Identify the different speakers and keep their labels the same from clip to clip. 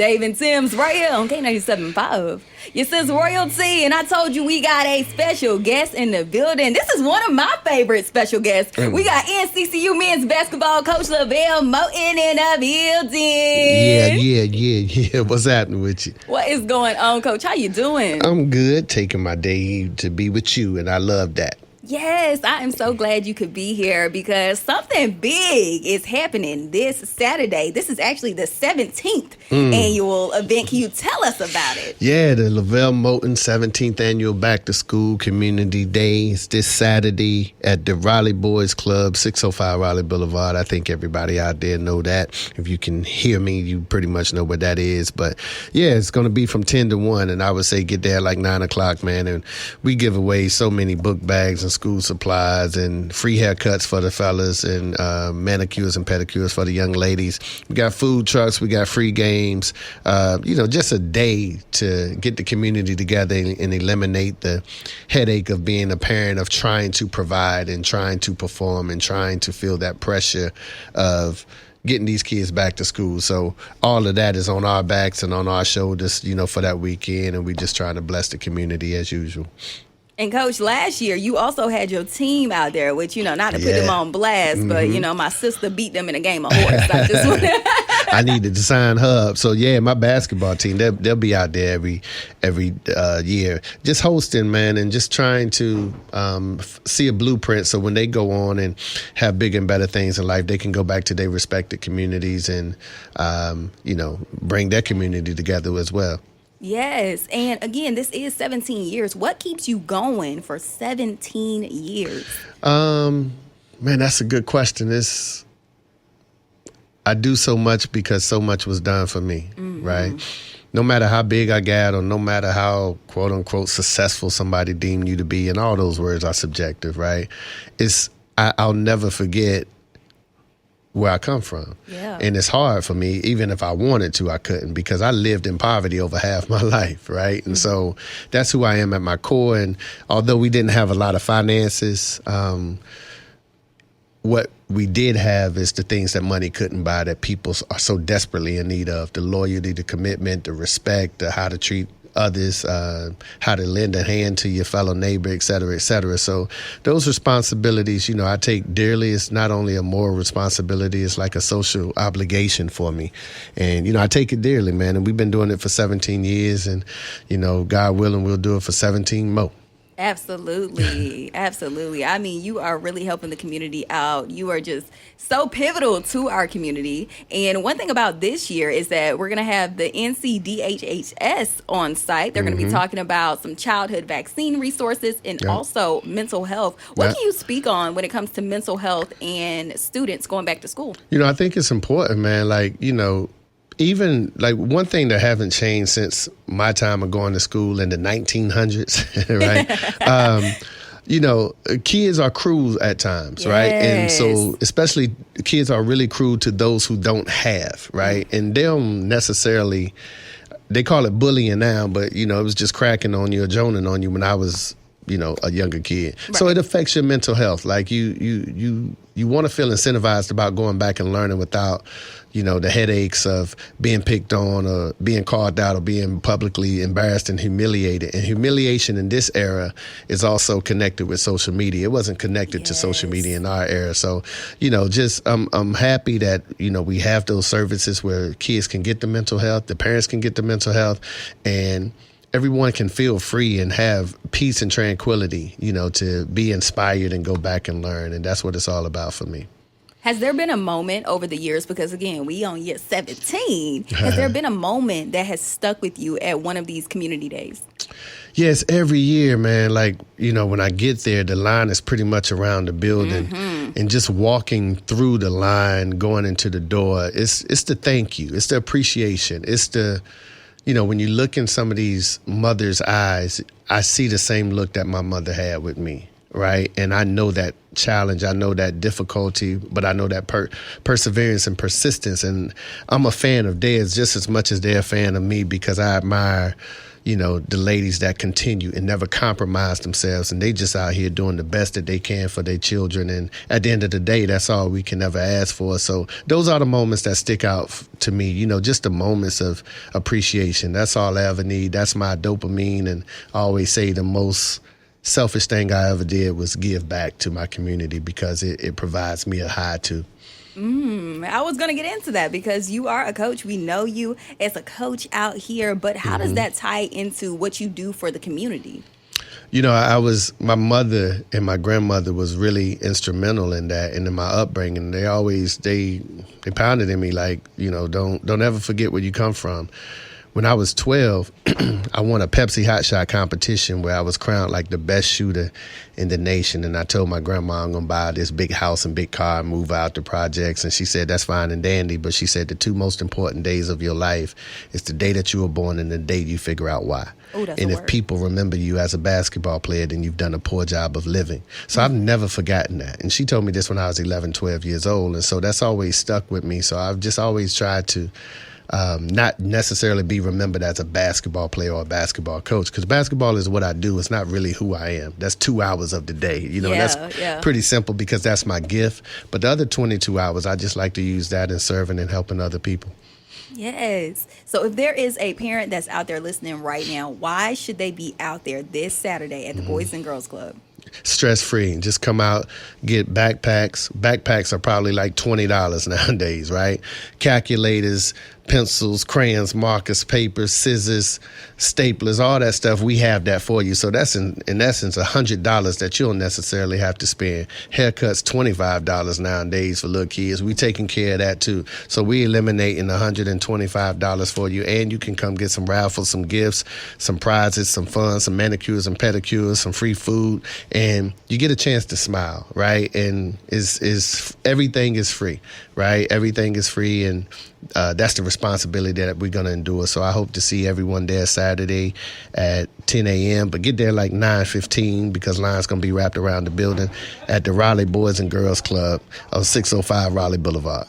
Speaker 1: Dave and Tim's right here on K97.5. Your sis Royalty, and I told you we got a special guest in the building. This is one of my favorite special guests. We got NCCU men's basketball coach Levelle Moton in the building.
Speaker 2: Yeah. What's happening with you?
Speaker 1: What is going on, Coach? How you doing?
Speaker 2: I'm good, taking my day to be with you, and I love that.
Speaker 1: Yes, I am so glad you could be here because something big is happening this Saturday. This is actually the 17th annual event. Can you tell us about it?
Speaker 2: Yeah, the Levelle Moton 17th Annual Back to School Community Day is this Saturday at the Raleigh Boys Club, 605 Raleigh Boulevard. I think everybody out there know that. If you can hear me, you pretty much know what that is. But yeah, it's going to be from 10 to 1, and I would say get there at like 9 o'clock, man. And we give away so many book bags and school supplies and free haircuts for the fellas and manicures and pedicures for the young ladies. We got food trucks, we got free games, just a day to get the community together and eliminate the headache of being a parent, of trying to provide and trying to perform and trying to feel that pressure of getting these kids back to school. So all of that is on our backs and on our shoulders, for that weekend, and we just trying to bless the community as usual.
Speaker 1: And Coach, last year you also had your team out there, which, not to put them on blast, but, my sister beat them in a game of horse.
Speaker 2: I needed to sign her up. So, yeah, my basketball team, they'll be out there every year. Just hosting, man, and just trying to see a blueprint so when they go on and have bigger and better things in life, they can go back to their respected communities and, bring their community together as well.
Speaker 1: Yes. And again, this is 17 years. What keeps you going for 17 years?
Speaker 2: Man, that's a good question. I do so much because so much was done for me, right? No matter how big I got or no matter how, quote unquote, successful somebody deemed you to be, and all those words are subjective, right? I'll never forget where I come from.
Speaker 1: Yeah.
Speaker 2: And it's hard for me, even if I wanted to, I couldn't, because I lived in poverty over half my life, right? And so that's who I am at my core. And although we didn't have a lot of finances, what we did have is the things that money couldn't buy that people are so desperately in need of: the loyalty, the commitment, the respect, the how to treat others, how to lend a hand to your fellow neighbor, et cetera, et cetera. So those responsibilities, I take dearly. It's not only a moral responsibility, it's like a social obligation for me. And, I take it dearly, man. And we've been doing it for 17 years. And, God willing, we'll do it for 17 more.
Speaker 1: Absolutely. Absolutely. I mean, you are really helping the community out. You are just so pivotal to our community. And one thing about this year is that we're going to have the NCDHHS on site. They're going to be talking about some childhood vaccine resources and also mental health. What can you speak on when it comes to mental health and students going back to school?
Speaker 2: I think it's important, man. Even one thing that haven't changed since my time of going to school in the 1900s, right? Kids are cruel at times, right? And so especially kids are really cruel to those who don't have, right? And they don't necessarily, they call it bullying now, but, it was just cracking on you or joning on you when I was, a younger kid. Right. So it affects your mental health. Like you want to feel incentivized about going back and learning without, the headaches of being picked on or being called out or being publicly embarrassed and humiliated. And humiliation in this era is also connected with social media. It wasn't connected to social media in our era. So, I'm happy that, we have those services where kids can get the mental health, the parents can get the mental health, and everyone can feel free and have peace and tranquility, to be inspired and go back and learn. And that's what it's all about for me.
Speaker 1: Has there been a moment over the years, because again, we on year 17, has there been a moment that has stuck with you at one of these community days?
Speaker 2: Yes, every year, man. When I get there, the line is pretty much around the building, and just walking through the line, going into the door, it's the thank you. It's the appreciation. It's the, when you look in some of these mothers' eyes, I see the same look that my mother had with me. Right. And I know that challenge. I know that difficulty, but I know that perseverance and persistence. And I'm a fan of theirs just as much as they're a fan of me, because I admire, the ladies that continue and never compromise themselves, and they just out here doing the best that they can for their children. And at the end of the day, that's all we can ever ask for. So those are the moments that stick out to me, just the moments of appreciation. That's all I ever need. That's my dopamine. And I always say the most selfish thing I ever did was give back to my community, because it provides me a high too.
Speaker 1: I was going to get into that because you are a coach. We know you as a coach out here, but how does that tie into what you do for the community?
Speaker 2: My mother and my grandmother was really instrumental in that, and in my upbringing. They pounded in me like, don't ever forget where you come from. When I was 12, I won a Pepsi Hot Shot competition where I was crowned like the best shooter in the nation. And I told my grandma I'm going to buy this big house and big car and move out the projects. And she said, that's fine and dandy. But she said the two most important days of your life is the day that you were born and the day you figure out why.
Speaker 1: Ooh, that's
Speaker 2: and
Speaker 1: a
Speaker 2: if
Speaker 1: word.
Speaker 2: people remember you as a basketball player, then you've done a poor job of living. So I've never forgotten that. And she told me this when I was 11, 12 years old. And so that's always stuck with me. So I've just always tried to not necessarily be remembered as a basketball player or a basketball coach, because basketball is what I do. It's not really who I am. That's 2 hours of the day. That's pretty simple because that's my gift. But the other 22 hours, I just like to use that in serving and helping other people.
Speaker 1: Yes. So if there is a parent that's out there listening right now, why should they be out there this Saturday at the Boys and Girls Club?
Speaker 2: Stress-free. Just come out, get backpacks. Backpacks are probably like $20 nowadays, right? Calculators, pencils, crayons, markers, papers, scissors, staplers, all that stuff. We have that for you. So that's in essence $100 that you don't necessarily have to spend. Haircuts, $25 nowadays for little kids. We taking care of that too. So we eliminating $125 for you, and you can come get some raffles, some gifts, some prizes, some fun, some manicures and pedicures, some free food, and you get a chance to smile, right? And is everything is free, right? Everything is free, and that's the responsibility that we're going to endure. So I hope to see everyone there Saturday at 10 a.m. But get there like 9:15 because line's going to be wrapped around the building at the Raleigh Boys and Girls Club on 605 Raleigh Boulevard.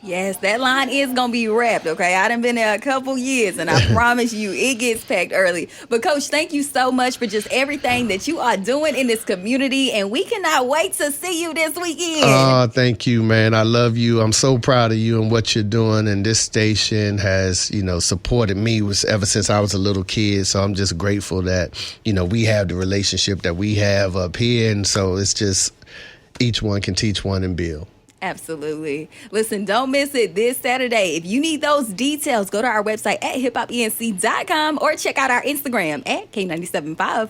Speaker 1: Yes, that line is going to be wrapped, okay? I done been there a couple years, and I promise you it gets packed early. But, Coach, thank you so much for just everything that you are doing in this community, and we cannot wait to see you this weekend.
Speaker 2: Oh, thank you, man. I love you. I'm so proud of you and what you're doing, and this station has, supported me ever since I was a little kid, so I'm just grateful that, we have the relationship that we have up here, and so it's just each one can teach one and build.
Speaker 1: Absolutely. Listen, don't miss it this Saturday. If you need those details, go to our website at hiphopenc.com or check out our Instagram at K97.5.